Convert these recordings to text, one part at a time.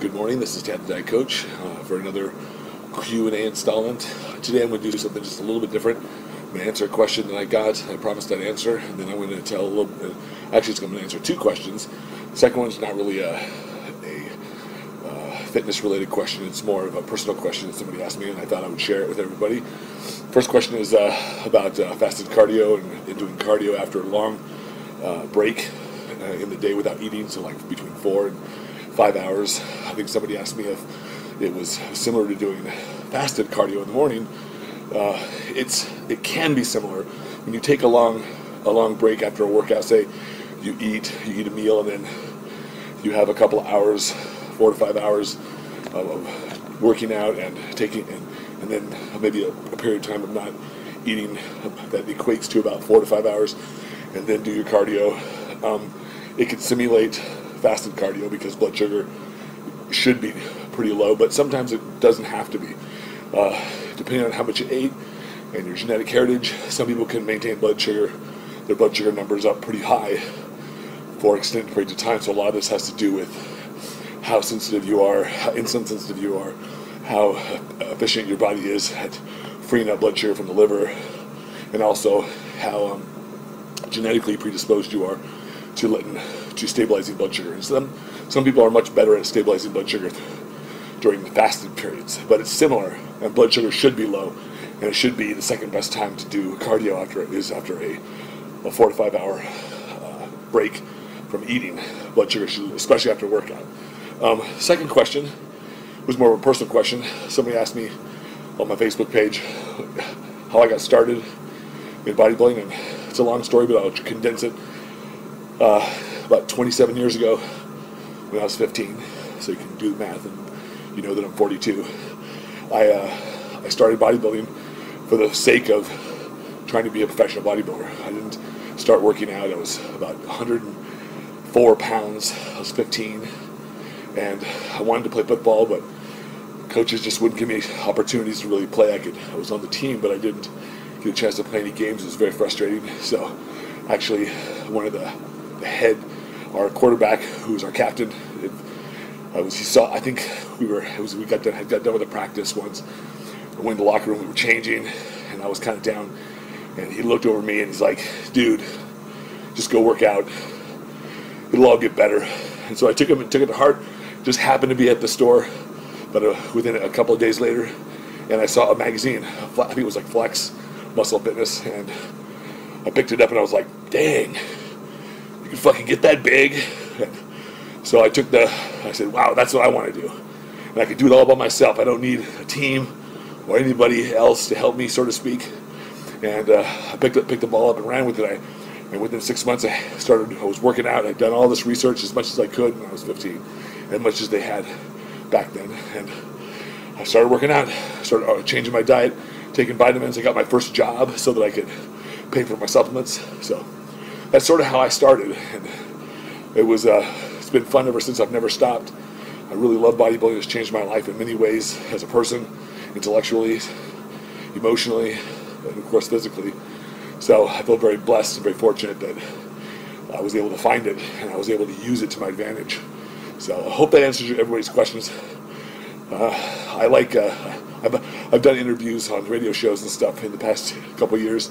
Good morning, this is Ted the Diet Coach for another Q&A installment. Today I'm going to do something just a little bit different. I'm going to answer a question that I got. I promised I'd answer, and then I'm going to tell a little bit. Actually, I'm going to answer two questions. The second one's not really a fitness-related question. It's more of a personal question that somebody asked me, and I thought I would share it with everybody. First question is about fasted cardio and doing cardio after a long break in the day without eating, so like between 4 and 5 hours. I think somebody asked me if it was similar to doing fasted cardio in the morning. It can be similar. When you take a long break after a workout, say you eat a meal and then you have a couple of hours, 4 to 5 hours of working out and then maybe a period of time of not eating that equates to about 4 to 5 hours, and then do your cardio. It can simulate fasted cardio because blood sugar should be pretty low, but sometimes it doesn't have to be. Depending on how much you ate and your genetic heritage, some people can maintain their blood sugar numbers up pretty high for extended periods of time. So a lot of this has to do with how sensitive you are, how insulin sensitive you are, how efficient your body is at freeing up blood sugar from the liver, and also how genetically predisposed you are to stabilizing blood sugar. And some people are much better at stabilizing blood sugar during the fasted periods, but it's similar, and blood sugar should be low, and it should be the second best time to do cardio after a 4 to 5 hour break from eating. Blood sugar should, especially after a workout. Second question was more of a personal question. Somebody asked me on my Facebook page how I got started in bodybuilding, and it's a long story, but I'll condense it. About 27 years ago, when I was 15, so you can do the math, and you know that I'm 42. I started bodybuilding for the sake of trying to be a professional bodybuilder. I didn't start working out. I was about 104 pounds. I was 15, and I wanted to play football, but coaches just wouldn't give me opportunities to really play. I was on the team, but I didn't get a chance to play any games. It was very frustrating. So actually, one of the head, our quarterback, who was our captain, I think we got done with a practice once. I went in the locker room, we were changing, and I was kind of down, and he looked over me and he's like, "Dude, just go work out. It'll all get better." And so I took it to heart. Just happened to be at the store, but within a couple of days later, and I saw a magazine. I think it was like Flex Muscle Fitness, and I picked it up and I was like, "Dang, you can fucking get that big." So I said, "Wow, that's what I want to do. And I can do it all by myself. I don't need a team or anybody else to help me, so to speak." And I picked the ball up and ran with it. And within 6 months, I was working out. I'd done all this research as much as I could when I was 15, as much as they had back then. And I started working out, started changing my diet, taking vitamins. I got my first job so that I could pay for my supplements. So that's sort of how I started, and it's been fun ever since. I've never stopped. I really love bodybuilding. It's changed my life in many ways as a person, intellectually, emotionally, and of course physically. So I feel very blessed and very fortunate that I was able to find it and I was able to use it to my advantage. So I hope that answers everybody's questions. I've done interviews on radio shows and stuff in the past couple of years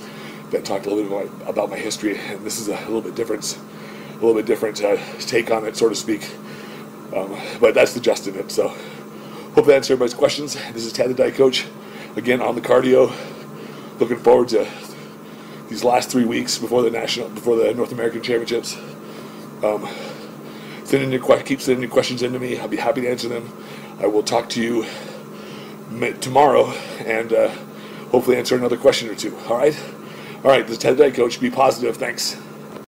that talked a little bit about my history, and this is a little bit different take on it, so to speak. But that's the gist of it. So hope that answers everybody's questions. This is Ted the Diet Coach, again on the cardio. Looking forward to these last 3 weeks before the North American Championships. Keep sending your questions into me. I'll be happy to answer them. I will talk to you tomorrow and hopefully answer another question or two. All right, this is Ted the Diet Coach. Be positive. Thanks.